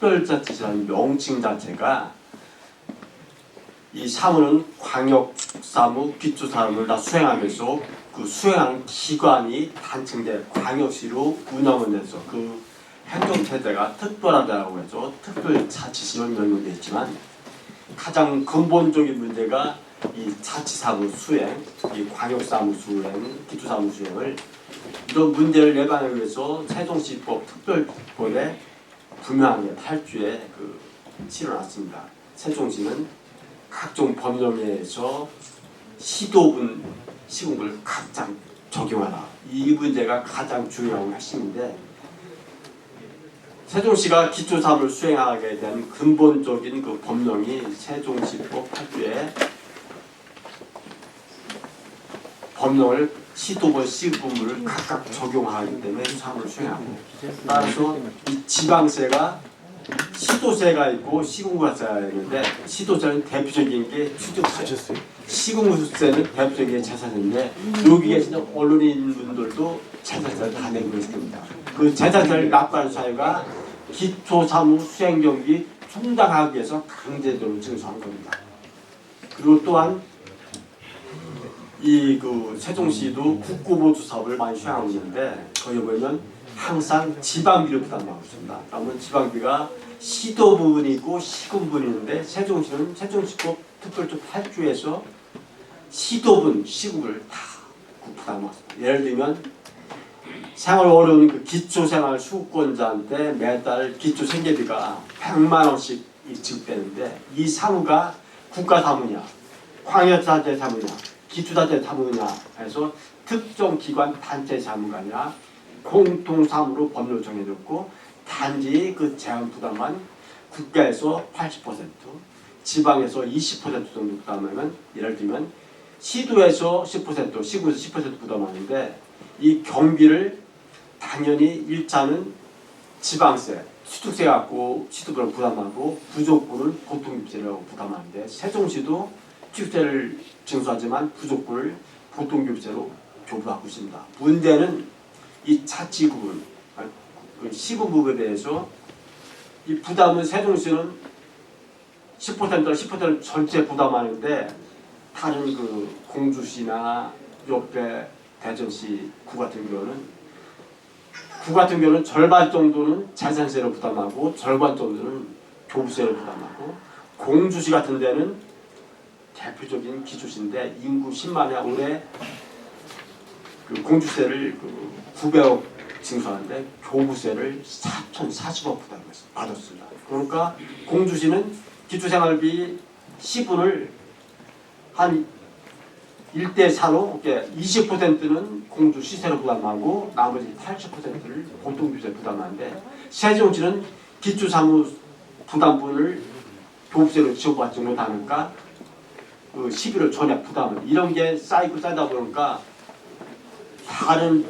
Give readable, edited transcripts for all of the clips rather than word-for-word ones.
특별자치라는 명칭 자체가 이 사무는 광역사무, 기초사무를 다 수행하면서 그 수행하는 기관이 단층제 광역시로 운영을 해서 그 행정체제가 특별하다고 해서 특별자치시로 명명되어 있지만 가장 근본적인 문제가 이 자치사무 수행, 이 광역사무 수행, 기초사무 수행을 이런 문제를 예방하기 위해서 세종시법 특별법에 분명하게 8조에 실어놨습니다. 세종시는 각종 법령에 의해서 시도분 시군구를 각각 적용하라. 이 문제가 가장 중요한 핵심인데 세종시가 기초사무를 수행하게 된 근본적인 그 법령이 세종시법 8조에 법령을 시도분 시군구를 각각 적용하기 때문에 사무를 수행하고 따라서 이 지방세가 시도세가 있고 시군구세가 있는데 시도세는 대표적인 게 취득세, 시군구세는 대표적인 게 재산세인데 여기 계시는 언론인분들도 재산세를 다 내고 있습니다. 그 재산세를 납부하는 사유가 기초사무 수행 경비 충당하기 위해서 강제적으로 증서한 겁니다. 그리고 또한 이 세종시도 국고보수 사업을 많이 수행하고 있는데 거기 보면 항상 지방비를 부담하고 있습니다. 그러면 지방비가 시도 부분이 있고 시군 부분이 있는데 세종시는 세종시법 특별법 8조에서 시도분, 시군을 다 부담하고 있습니다. 예를 들면 생활 어려운 그 기초생활 수급권자한테 매달 기초생계비가 100만 원씩 지급되는데 이 사무가 국가사무냐, 광역단체 사무냐, 기초단체 사무냐 해서 특정 기관 단체 사무가 아니라 공통사무로 법률로 정해졌고 단지 그 제한 부담만 국가에서 80%, 지방에서 20% 정도 부담하면 예를 들면 시도에서 10%, 시군에서 10% 부담하는데 이 경비를 당연히 1차는 지방세, 취득세 갖고 취득을 부담하고 부족분은 보통교부세라고 부담하는데 세종시도 취득세를 징수하지만 부족분을 보통교부세로 교부하고 있습니다. 문제는 이 자치구분, 시군 부분에 대해서 이 부담은 세종시는 10% 전체 부담하는데 다른 공주시나 옆에 대전시 구 같은 경우는 절반 정도는 재산세를 부담하고 절반 정도는 교부세를 부담하고 공주시 같은 데는 대표적인 기초시인데 인구 10만에 올해 공주세를 900억 징수하는데 교부세를 4,040억 받았습니다. 그러니까 공주시는 기초생활비 시분을 한 1대4로 20%는 공주 시세로 부담하고 나머지 80%를 보통교부세 부담하는데 세종시는 기초사무 부담분을 교부세로 지원받지 못하니까 그 시비를 전액 부담을 이런 게 쌓이고 쌓이다 보니까 다른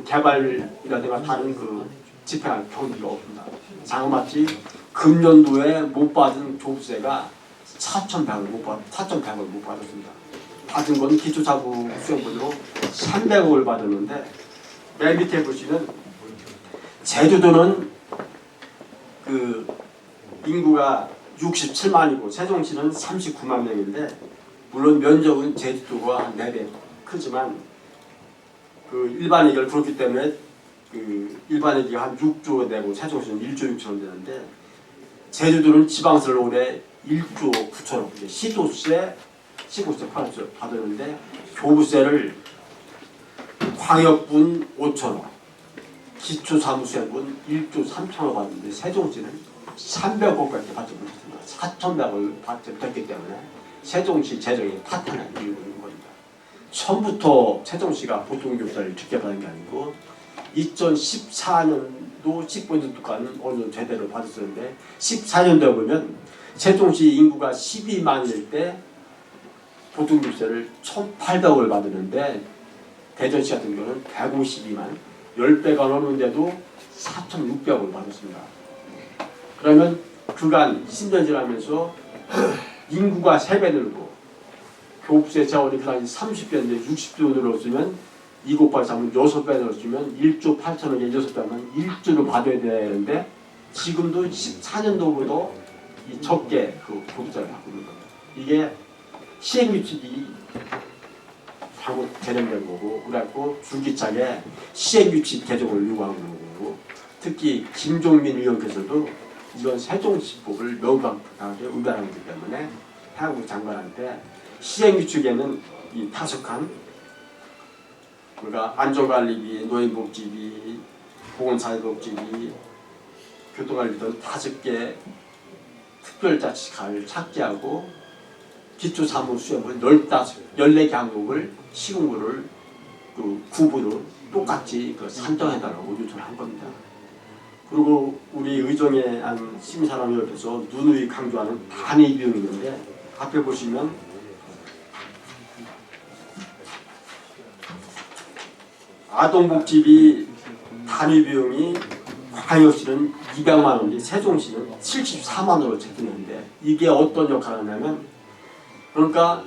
개발이라든가 다른 집행할 경비가 없습니다. 장마치 금년도에 못 받은 교부세가 4,100을 못 받았습니다. 받은 건 기초사무 수행분으로 300억을 받았는데 맨 밑에 보시면 제주도는 인구가 67만이고 세종시는 39만 명인데 물론 면적은 제주도가 4배 크지만 일반 얘기를 그렇기 때문에 일반 얘기가 한 6조 되고 세종시는 1조 6천원 되는데 제주도는 지방세를 올해 1조 9천억 시도세, 시군세 받았는데 교부세를 광역분 5천억, 기초사무수행분 1조 3천억 받았는데 세종시는 300억밖에 받지 못했습니다. 4,100억을 받지 못했기 때문에 세종시 재정이 파탄을 이루고 있는 겁니다. 처음부터 세종시가 보통교부세를 적게 받은 게 아니고 2014년도 10%까지는 어느 정도 제대로 받았었는데 14년도에 보면 세종시 인구가 12만일 때 보통교부세를 1,800억을 받았는데 대전시 같은 경우는 152만 10배가 넘는데도 4,600억을 받았습니다. 그러면 그간 10년 지나면서 인구가 3배 늘고 교부세 자원이 그 당시 30배인데 60조 늘었으면 2 곱하기 3은 6배 늘었으면 1조 8천억에 6배 하면 1조를 받아야 되는데 지금도 14년도로도 이 적게 그 보도자를 하고 있는 겁니다. 이게 시행규칙이 잘못 개념된 거고, 그래갖고 줄기차게 시행규칙 개정을 요구하고 있는 거고, 특히 김종민 의원께서도 이건 세종시법을 명확하게 위반하기 때문에 해양부 장관한테 시행규칙에는 이 타석한 그러니까 안전관리비, 노인복지비, 보건사회복지비, 교통관리 등 5개 특별자치관을 삭제하고 기초사무수행을 14개 항목을 시군구를 그 구분을 똑같이 그 산정해달라고 요청을 한 겁니다. 그리고 우리 의정의 한 시민사람협에서 누누이 강조하는 단위 비용이 있는데 앞에 보시면 아동복지비 단위 비용이 광역시는 200만 원인데 세종시는 74만 원으로 책정했는데 이게 어떤 역할을 하냐면 그러니까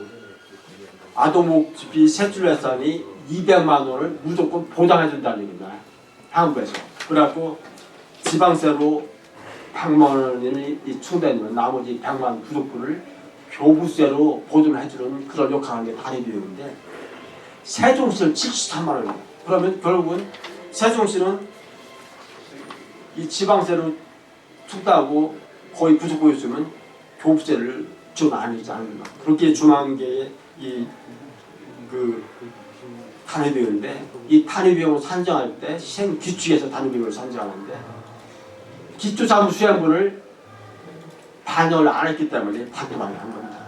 아동복지비 세출 예산이 200만 원을 무조건 보장해 준다는 얘기입니다. 한국에서. 그래갖고 지방세로 100만 원이 충당되면 나머지 100만 원 부족분을 교부세로 보존을 해주는 그런 역할을 하는 게 단위 비용인데 세종시는 73만 원입니다. 그러면 결국은 세종시는 이 지방세로 충당하고 거의 부족보였으면 교부세를 지원 안 하지 않는다. 그렇게 준하는 게 이 그 단위 비용인데 이 단위 비용을 산정할 때 시행 규칙에서 단위 비용을 산정하는데 기초사무수행분을 반영을 안 했기 때문에 반토막이 한 겁니다.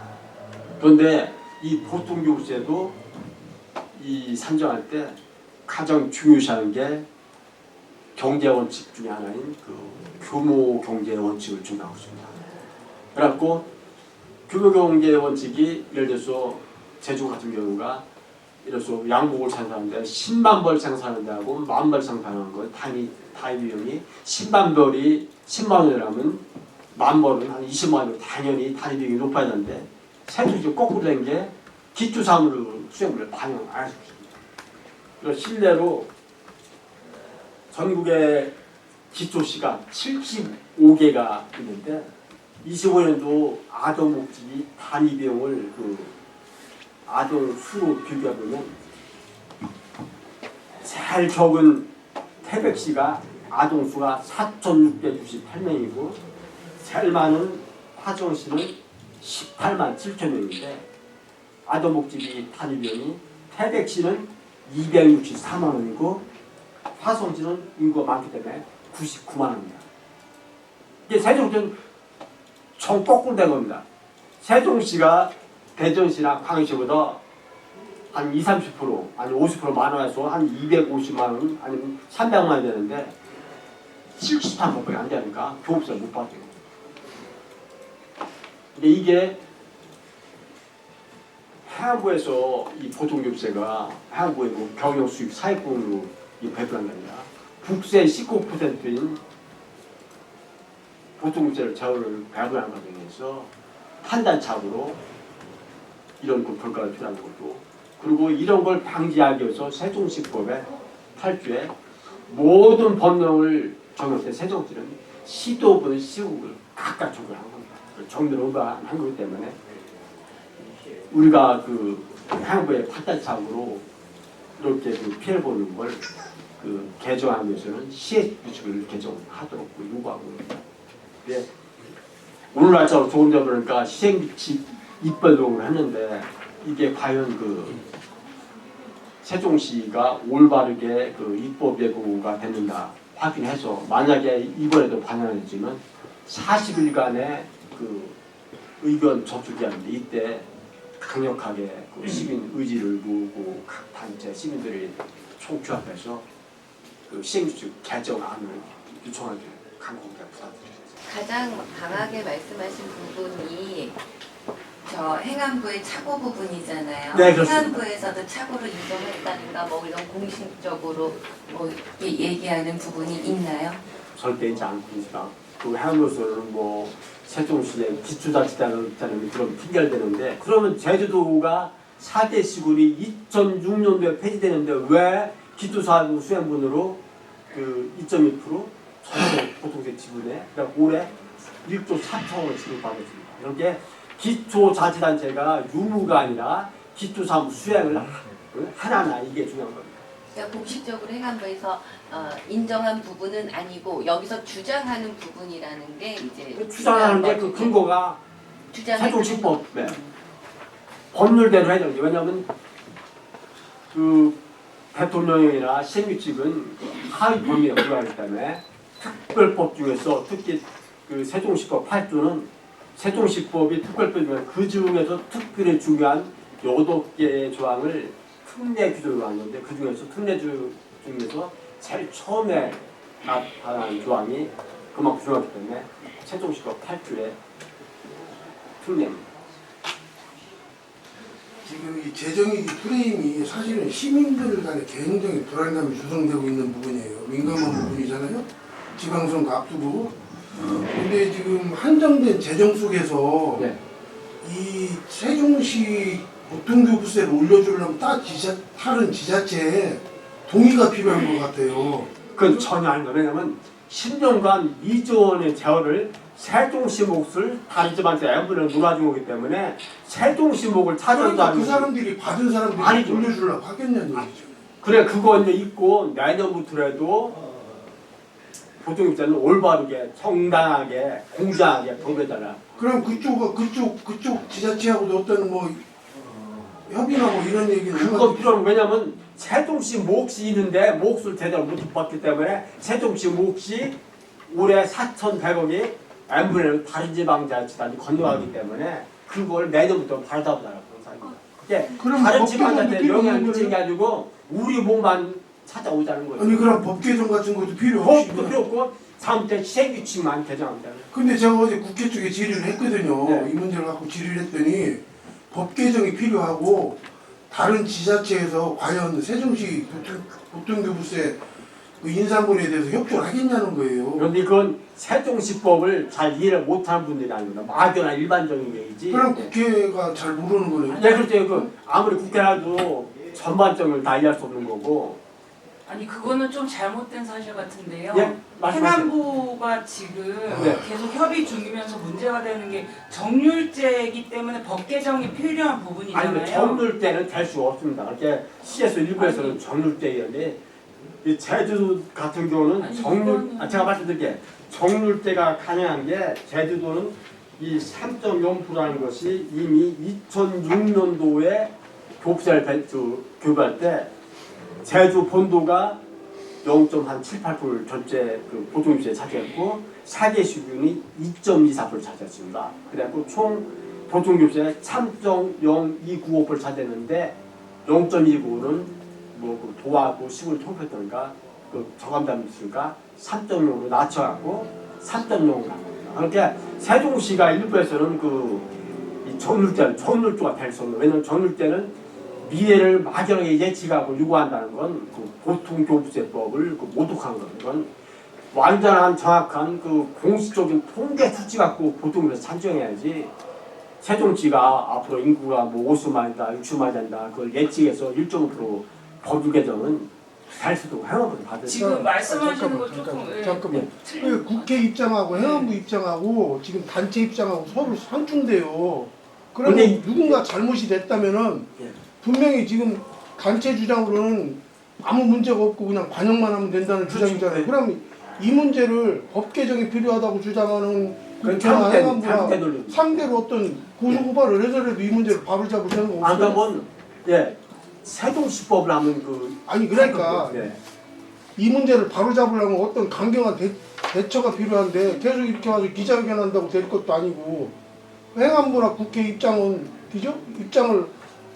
그런데 이 보통교부세도 이 산정할 때 가장 중요시하는 게 경제원칙 중에 하나인 그 규모 경제 원칙을 준하고 있습니다. 그래갖고 규모 경제 원칙이 예를 들어서 제주 같은 경우가 예를 들어서 양복을 생산하는데 10만 벌 생산하는데 하고 10,000벌 생산하는 거 단위 비용이 10만 벌이 10만 원이라면 10,000벌은 한 20만 원이면 당연히 단위 비용이 높아야 되는데 세종시 거꾸로 된 게 기초사무 수행물을 반영 안 했습니다. 그래서 실내로 전국의 기초시가 75개가 있는데 25년도 아동복지비 단위 비용을 그 아동 수로 비교해보면 제일 적은 태백시가 아동 수가 4,668명이고 제일 많은 화성시는 18만 7천 명인데 아동복지비 단위 비용이 태백시는 264만 원이고 화성시는 인구가 많기 때문에 99만 원입니다. 이게 세종시는 정 거꾸로 된 겁니다. 세종시가 대전시나 광역시보다 한 20, 30% 아니 50% 많아서 한 250만 원 아니면 300만 원 되는데 73%밖에 안 되니까 교부세를 못 받죠. 근데 이게 해양부에서 이 보통교부세가 해양부의 뭐 경영수익 사익분으로 배분한 게 아니라 국세 19%인 보통교부세를 제어를 배분하는 과정에서 한 달 차으로 이런 그 결과가 필요한 것도 그리고 이런 걸 방지하기 위해서 세종시법의 8조에 모든 법령을 적용할 때 세종시는 시도분, 시국을 각각 적용한 겁니다. 정밀호가 한 거기 때문에 우리가 그 해양부의 판단상으로 이렇게 그 피해 보는 걸 그 개정하기 위해서는 시행규칙을 개정하도록 요구하고 있습니다. 네. 오늘 날짜로 좋은 점 그러니까 시행규칙 입법을 했는데 이게 과연 그 세종시가 올바르게 그 입법 예고가 됐는가 확인해서 만약에 이번에도 반영했지만 40일간의 그 의견 접수기한인데 이때 강력하게 그 시민 의지를 모으고 각 단체 시민들이 총추합해서 그 시행규칙 개정안을 요청하기 강력하게 부탁드립니다. 가장 강하게 말씀하신 부분이 저 행안부의 착오 부분이잖아요. 네, 그렇습니다. 행안부에서도 착오를 인정했다는가 뭐 이런 공식적으로 뭐 얘기하는 부분이 있나요? 절대 있지 않습니다. 그 해양부에서는 뭐 세종시의 기초자치단체는 그런 핑계를 대는데 그러면 제주도가 4대 시군이 2006년도에 폐지되는데 왜 기초사무 수행분으로 그 2.2% 전체 보통세 지분에 그러니까 올해 1조 4천억을 지급받았습니다. 이렇게 기초자치단체가 유무가 아니라 기초사무 수행을 하나하나 이게 중요한 겁니다. 그러니까 공식적으로 행안부에서 인정한 부분은 아니고 여기서 주장하는 부분이라는 게 이제 주장하는 게 그 근거가 세종시법 법률대로 해야 되는 게 왜냐하면 그 대통령이나 시행규칙은 하위 법률에 불과하기 때문에 특별법 중에서 특히 그 세종시법 8조는 세종시법이 특별법 중에 그 중에서 특별히 중요한 8개의 조항을 특례 규정으로 하는데 그 중에서 특례 중에서 제일 처음에 나타난 조항이 그만큼 중요하기 때문에 세종시법 8조의 특례입니다. 지금 이 재정위기 프레임이 사실은 시민들 간의 굉장히 불안감이 조성되고 있는 부분이에요. 민감한 부분이잖아요. 지방선거 앞두고. 근데 지금 한정된 재정 속에서 이 세종시 보통교부세를 올려주려면 다른 지자체에 동의가 필요한 것 같아요. 그건 전혀 아닌 거예요. 왜냐하면 10년간 2조 원의 재원을 세종시 몫을 다른 지방세 M분을 놀아준 거기 때문에 세종시 몫을 찾아도 그러니까 그 사람들이 받은 사람들이 아니죠. 올려주려고 하겠냐는 얘기죠. 그래 그거 이제 있고 내년부터라도 보통입자는 올바르게 정당하게 공정하게 법에다가 그럼 그쪽 지자체하고도 어떤 뭐 협의나 뭐 이런 얘기는 그거 필요한 왜냐면 세종시 몫이 있는데 몫을 제대로 못 받기 때문에 세종시 몫이 올해 4,100억이 M분의 다른 지방자치단이 건너가기 때문에 그걸 내년부터 받아보자고 그게 그럼 다른 법 지방자치에 개정도 영향을 필요한 미치는 게 아니고 우리 몸만 찾아오자는 거예요. 아니 그럼 법 개정 같은 것도 필요 없이 법도 필요 없고 다음때 시행규칙만 개정합니다. 근데 제가 어제 국회 쪽에 질의를 했거든요. 네. 이 문제를 갖고 질의를 했더니 법 개정이 필요하고 다른 지자체에서 과연 세종시 보통교부세 그 인상분에 대해서 협조를 하겠냐는 거예요. 그런데 그건 세종시법을 잘 이해를 못하는 분들이 아닙니다. 막연한 일반적인 얘기지. 그럼 국회가 잘 모르는 거네요. 네, 그렇죠. 그 아무리 국회라도 전반적을 다 이해할 수 없는 거고. 아니 그거는 좀 잘못된 사실 같은데요. 예, 말씀하세요. 행안부가 지금 네. 계속 협의 중이면서 문제가 되는 게 정률제이기 때문에 법 개정이 필요한 부분이잖아요. 아니, 정률제는 될 수가 없습니다. 그렇게 CS 일부에서는 아니. 정률제였는데 이 제주도 같은 경우는 아니, 정률, 이거는- 제가 말씀드릴게 정률제가 가능한 게 제주도는 이 3.0%라는 것이 이미 2006년도에 교부세를 교부할 때 제주 본도가 0.78%를 전체 그 보통유세 차지했고 사계 수준이 2.24%를 차지했습니다. 그래갖고 총 보통유세 3.0295%를 차지했는데 0.29는 뭐 도하고 시골 통폐던가 그 저감담이니까 3.0으로 낮춰갖고 3.0으로 간 겁니다. 그러니까 세종시가 일부에서는 이 정률제가 될 수 없는 왜냐하면 정률제는 미래를 막연하게 예측하고 요구한다는 건 그 보통교부세법을 모독한 겁니다. 이건 완전한 정확한 그 공식적인 통계 수치 갖고 보통교부세 산정해야지 세종시가 앞으로 인구가 뭐 50만이다, 60만이 된다 그걸 예측해서 1.5% 법률 개정은 될 수도 행안부를 받을 수 지금 말씀하시는 거 조금 잠깐만. 그 국회 입장하고 행안부 입장하고 지금 단체 입장하고 서로 상충돼요. 그러면 근데 누군가 잘못이 됐다면은 예. 분명히 지금 단체 주장으로는 아무 문제가 없고 그냥 반영만 하면 된다는 그렇죠. 주장이잖아요. 그럼 이 문제를 법 개정이 필요하다고 주장하는 그건 국회나 잘못된 행안부가 논리. 상대로 어떤 고소고발을 해서라도 이 문제를 바로잡을 생각 안 없어요? 가면 세종시법을 하면 아니 그러니까 네. 이 문제를 바로잡으려면 어떤 강경한 대처가 필요한데 계속 이렇게 와서 기자회견 한다고 될 것도 아니고 행안부나 국회 입장은 입장을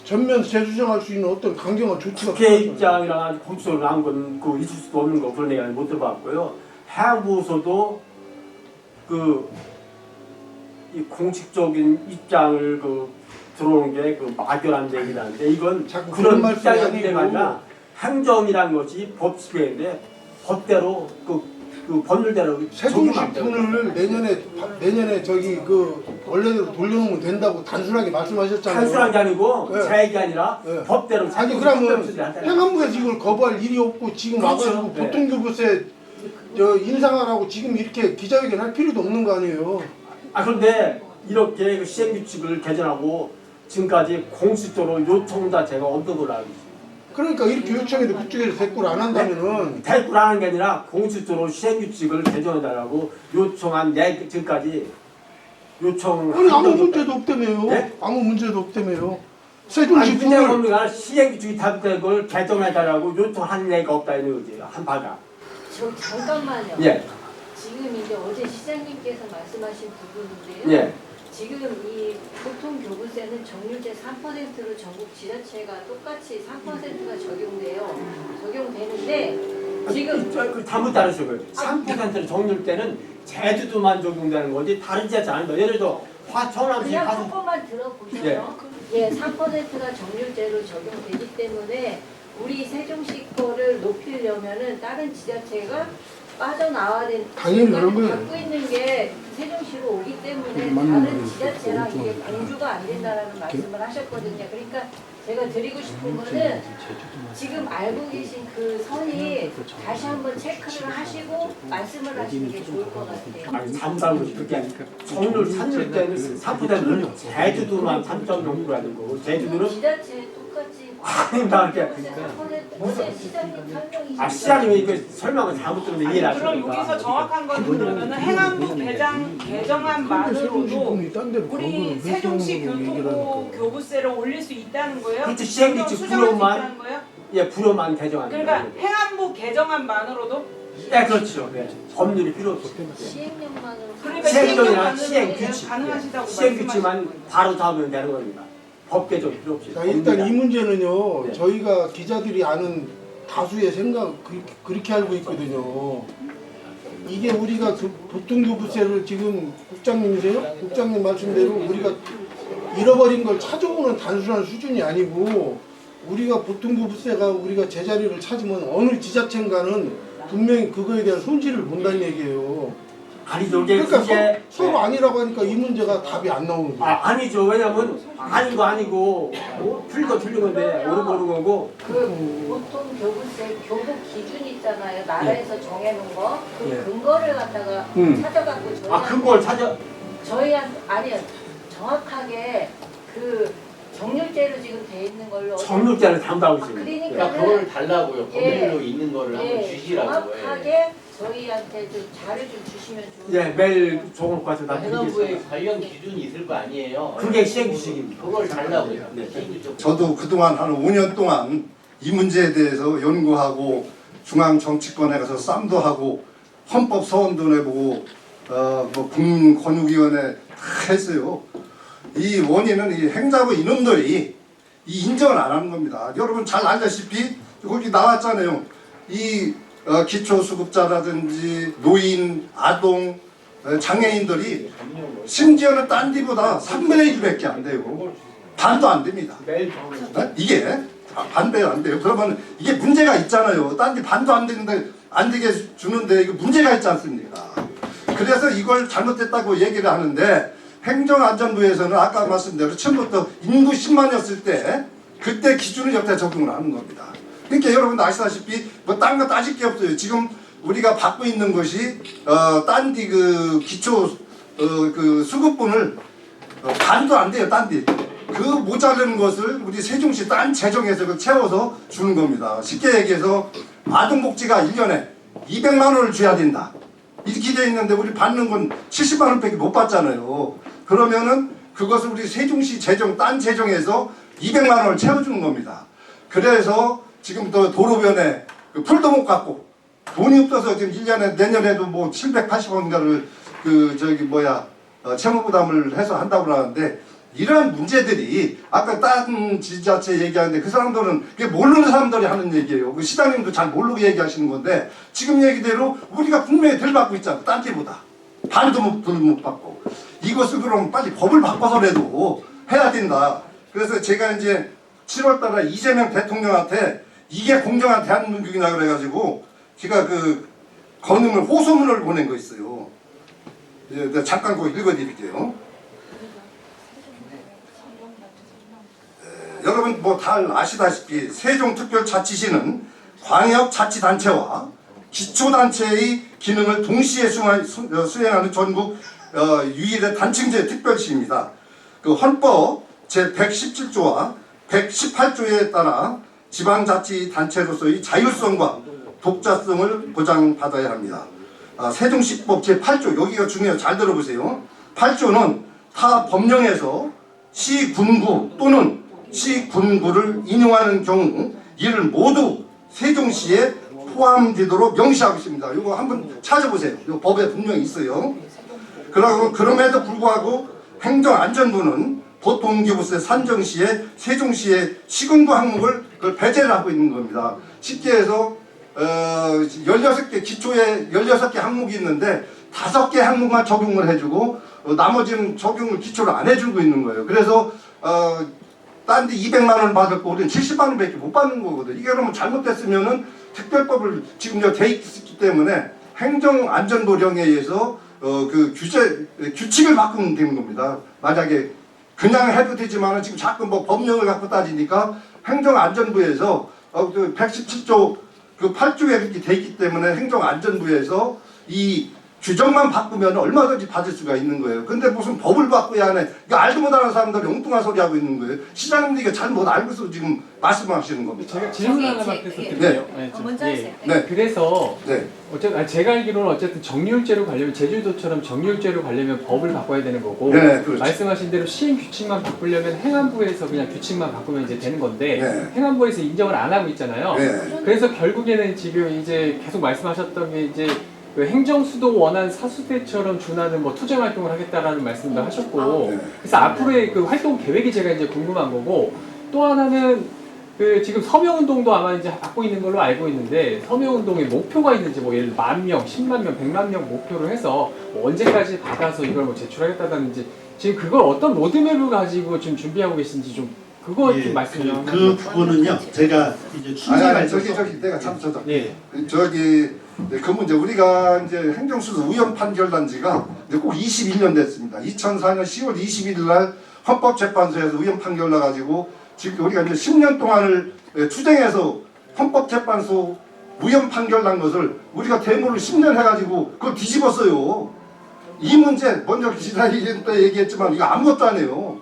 전면 재수정할 수 있는 어떤 강경한 조치가 국회 필요하잖아요. 입장이랑 공식적으로 나온 건 있을 수도 없는 거 그런 얘기는 못 들어봤고요. 행안부에서도 이 공식적인 입장을 들어오는 게 막연한 얘기라는데 이건 자꾸 그런 그런 말씀이 입장의 아니고. 문제가 아니라 행정이라는 것이 법 집행인데 법대로 그 법률대로 세종시 적용하면 분을 내년에 저기 원래대로 돌려놓으면 된다고 단순하게 말씀하셨잖아요. 단순한 게 아니고 네. 제 얘기 아니라 네. 법대로 아니 그러면 행안부에서 이걸 거부할 일이 없고 지금 그렇죠. 와가지고 네. 보통교부세 저 인상하라고 지금 이렇게 기자회견 할 필요도 없는 거 아니에요. 아 그런데 이렇게 그 시행규칙을 개정하고 지금까지 공식적으로 요청 자체가 없는 걸로 알고 있어요. 그러니까 이렇게 요청해도 그쪽에서 대꾸를 안 한다면은 대꾸를 하는 게 아니라 공식적으로 시행규칙을 개정해달라고 요청한 내 지금까지 요청 아니 아무 문제도 없다며요. 네? 아무 문제도 없다며요. 아니 세종시 문제가 부를 없는 게 아니라 시행규칙이 잘못된 걸 개정해달라고 요청한 얘기가 없다 이런 거지 한 바가. 저 잠깐만요. 예. 지금 이제 어제 시장님께서 말씀하신 부분인데요. 예. 지금 이 교통교부세는 정률제 3%로 전국 지자체가 똑같이 3%가 적용되는데 지금 그 잘못 다르셔요. 3%를 적률 때는 제주도만 적용되는 거지 다른 지자체 아니다. 예를 들어 화천암시 그냥 가서 조금만 들어보셔요. 예, 3%가 정률제로 적용되기 때문에 우리 세종시 거를 높이려면은 다른 지자체가 빠져나와야 되는 당연히 그런 거예요. 갖고 있는 게 세종시로 오기 때문에 맞는 다른 말이에요. 지자체랑 이게 공주가 안 된다라는 말씀을 하셨거든요. 그러니까 제가 드리고 싶은 거는 지금 알고 계신 그 선이 다시 한번 체크를 하시고 말씀을 하시는 게 좋을 것 같아요. 아니 잠다고 그게 정률 산출 때는 3%는 제주도만 3.0%라는 거고 제주도는 지자체 똑같이 아니 나 이렇게 어제 시장님 설명이 아 시장님이 그 설명을 잘못 들으면 아니, 이해를 그럼 하시니까. 여기서 정확한 건 그러면은 행안부 개정안만으로도 세종시 딴 데로 우리 세종시 교통부 교부세를 올릴 수 있다는 거예요? 그렇죠. 시행규칙 수정할 수 불효만- 있다는 거예요? 예 불효만 개정하는 그러니까 거예요. 행안부 개정안만으로도 예 그렇죠. 네. 법률이 필요 없어. 시행령만으로 그러니까 시행령이나 시행령만으로 시행규칙 가능하시다고 시행규칙만 말씀하시는 바로 잡으면 되는 겁니다. 법 개정 필요 없이. 자, 일단 이 문제는요. 네. 저희가 기자들이 아는 다수의 생각 그렇게 알고 있거든요. 이게 우리가 교통교부세를 지금 국장님이세요? 국장님 말씀대로 우리가 잃어버린 걸 찾아오는 단순한 수준이 아니고 우리가 교통교부세가 우리가 제자리를 찾으면 어느 지자체인가는 분명히 그거에 대한 손실을 본다는 얘기예요. 아니죠. 이게 그러니까 그게 서로 아니라고 하니까 이 문제가 답이 안 나오는 거예요. 아니죠. 왜냐면 아닌 거 아니고 틀린 거 틀린 건데 옳은 거 옳은 거고. 그 보통 교부세 교부 기준 있잖아요. 나라에서 정해놓은 거. 그 예. 근거를 갖다가 찾아갖고 저희한테 아 그걸 찾아. 저희한테 아니요 정확하게 그 정률제로 지금 돼 있는 걸로 정률제를 담당하고 있습니다. 그러니까 그러니까 그걸 달라고요. 예. 법률로 있는 거를 한번 주시라고. 정확하게 저희한테 좀 자료 좀 주시면 좋을 예 매일 조금 가서 다 행안부에 드리겠습니다. 관련 기준이 있을 거 아니에요. 그게 시행규칙입니다. 그걸 달라고요. 네. 시행규칙. 저도 그동안 한 5년 동안 이 문제에 대해서 연구하고 중앙 정치권에 가서 쌈도 하고 헌법 서원도 내보고 뭐 국민권익위원회 다 했어요. 이 원인은 이 행자부 이놈들이 이 인정을 안 하는 겁니다. 여러분 잘 알다시피 거기 나왔잖아요. 이 기초수급자라든지 노인, 아동, 장애인들이 심지어는 딴 데보다 3분의 1밖에 안 돼요. 반도 안 됩니다. 매일 정률. 네? 이게 반대가 안 돼요. 그러면 이게 문제가 있잖아요. 딴 데 반도 안 되는데 안 되게 주는데 이거 문제가 있지 않습니까? 그래서 이걸 잘못됐다고 얘기를 하는데 행정안전부에서는 아까 말씀대로 처음부터 인구 10만이었을 때 그때 기준을 여태 적용을 하는 겁니다. 그러니까 여러분 아시다시피 뭐 딴 거 따질 게 없어요. 지금 우리가 받고 있는 것이 딴 디 그 기초 그 수급분을 반도 안 돼요. 딴 디. 그 모자라는 것을 우리 세종시 딴 재정에서 그 채워서 주는 겁니다. 쉽게 얘기해서 아동복지가 1년에 200만 원을 줘야 된다. 이렇게 돼 있는데 우리 받는 건 70만 원밖에 못 받잖아요. 그러면은 그것을 우리 세종시 재정 딴 재정에서 200만 원을 채워주는 겁니다. 그래서 지금부터 도로변에 그 풀도 못 갖고 돈이 없어서 지금 1년에 내년에도 뭐 780원인가를 그 저기 뭐야 채무 부담을 해서 한다고 하는데 이러한 문제들이 아까 다른 지자체 얘기하는데 그 사람들은 그게 모르는 사람들이 하는 얘기예요. 그 시장님도 잘 모르고 얘기하시는 건데 지금 얘기대로 우리가 분명히 덜 받고 있잖아. 딴 데보다 반도 못 받고 이것을 그럼 빨리 법을 바꿔서라도 해야 된다. 그래서 제가 이제 7월달에 이재명 대통령한테 이게 공정한 대한민국이냐 그래가지고 제가 그 건의문 호소문을 보낸 거 있어요. 네, 잠깐 그거 읽어드릴게요. 여러분 뭐 다 아시다시피 세종특별자치시는 광역자치단체와 기초단체의 기능을 동시에 수행하는 전국 유일의 단층제 특별시입니다. 그 헌법 제117조와 118조에 따라 지방자치단체로서의 자율성과 독자성을 보장받아야 합니다. 세종시법 제8조, 여기가 중요해요. 잘 들어보세요. 8조는 타 법령에서 시군구 또는 시군구를 인용하는 경우 이를 모두 세종시에 포함되도록 명시하고 있습니다. 이거 한번 찾아보세요. 이 법에 분명히 있어요. 그럼에도 불구하고 행정안전부는 보통기부세 산정 시에 세종시에 시군구 항목을 그걸 배제를 하고 있는 겁니다. 쉽게 해서 16개 기초에 16개 항목이 있는데 5개 항목만 적용을 해주고 나머지는 적용을 기초를 안 해주고 있는 거예요. 그래서 딴 데 200만 원 받을 거 우리는 70만 원밖에 못 받는 거거든. 이게 그러면 잘못됐으면은 특별법을 지금 돼 있기 때문에 행정안전부령에 의해서 그 규칙을 바꾸면 되는 겁니다. 만약에 그냥 해도 되지만 지금 자꾸 뭐 법령을 갖고 따지니까 행정안전부에서 그 117조 그 8조에 그렇게 돼 있기 때문에 행정안전부에서 이 규정만 바꾸면 얼마든지 받을 수가 있는 거예요. 근데 무슨 법을 바꿔야 하네. 이거 알도 못하는 사람들이 엉뚱한 소리 하고 있는 거예요. 시장님도 이게 잘못 알고서 지금 말씀하시는 겁니다. 제가 질문 하나만 해서 드릴게요. 먼저 하세요. 네. 그래서 네. 어쨌든 제가 알기로는 어쨌든 정률제로 가려면 제주도처럼 정률제로 가려면 법을 바꿔야 되는 거고 네, 그렇죠. 말씀하신 대로 시행 규칙만 바꾸려면 행안부에서 그냥 규칙만 바꾸면 이제 되는 건데 네. 행안부에서 인정을 안 하고 있잖아요. 네. 그래서 결국에는 지금 이제 계속 말씀하셨던 게 이제 그 행정수도 원한 사수대처럼 준하는 뭐 투쟁 활동을 하겠다라는 말씀도 하셨고 네. 그래서 앞으로의 그 활동 계획이 제가 이제 궁금한 거고 또 하나는 그 지금 서명운동도 아마 이제 받고 있는 걸로 알고 있는데 서명운동에 목표가 있는지 뭐 예를 들어 10,000명, 10만 명, 100만 명 목표로 해서 뭐 언제까지 받아서 이걸 뭐 제출하겠다든지 지금 그걸 어떤 로드맵을 가지고 지금 준비하고 계신지 좀 그거 좀 말씀 좀 그 부분은요 제가 이제 순서가 아니, 있어서 저기 내가 잠깐 예. 그 문제 우리가 이제 행정수도 우연 판결난 지가 이제 꼭 21년 됐습니다. 2004년 10월 21일 날 헌법재판소에서 우연 판결 나가지고 지금 우리가 이제 10년 동안을 투쟁해서 헌법재판소 우연 판결 난 것을 우리가 데모를 10년 해가지고 그걸 뒤집었어요. 이 문제 먼저 지난 때 얘기했지만 이거 아무것도 안 해요.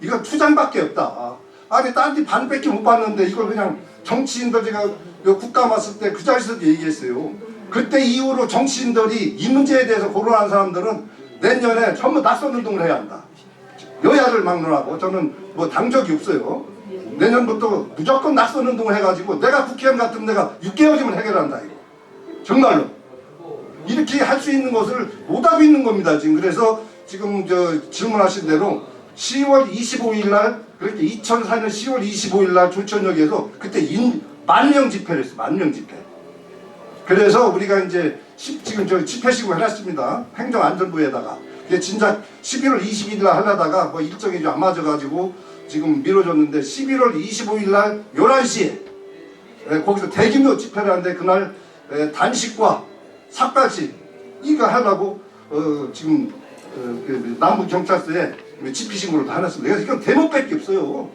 이거 투쟁밖에 없다. 아니 딴 데 반밖에 못 봤는데 이걸 그냥 정치인들 제가 국감 왔을 때 그 자리에서 얘기했어요. 그때 이후로 정치인들이 이 문제에 대해서 고론한 사람들은 내년에 전부 낙선운동을 해야 한다. 여야를 막론하고 저는 뭐 당적이 없어요. 내년부터 무조건 낙선운동을 해가지고 내가 국회의원 같으면 내가 6개월이면 해결한다 이거. 정말로. 이렇게 할 수 있는 것을 못하고 있는 겁니다 지금. 그래서 지금 저 질문하신 대로 10월 25일 날 그렇게 2004년 10월 25일 날 조천역에서 그때 10,000명 집회를 했어요. 10,000명 집회. 그래서 우리가 이제 지금 저 집회식을 해놨습니다. 행정안전부에다가. 그게 진짜 11월 20일 날 하려다가 뭐 일정이 좀 안 맞아가지고 지금 미뤄졌는데 11월 25일 날 11시에 거기서 대규모 집회를 하는데 그날 단식과 삭발식 이거 하려고 지금 그 남부경찰서에 집회신고를 다 해놨습니다. 그래서 이건 대목밖에 없어요.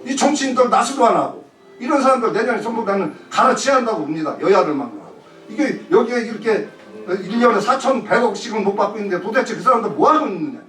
이 정치인들 나서도 안 하고 이런 사람들 내년에 전부 나는 갈아치야 한다고 봅니다. 여야를 막론하고. 이게 여기에 이렇게 1년에 4,100억씩은 못 받고 있는데 도대체 그 사람들 뭐 하고 있느냐.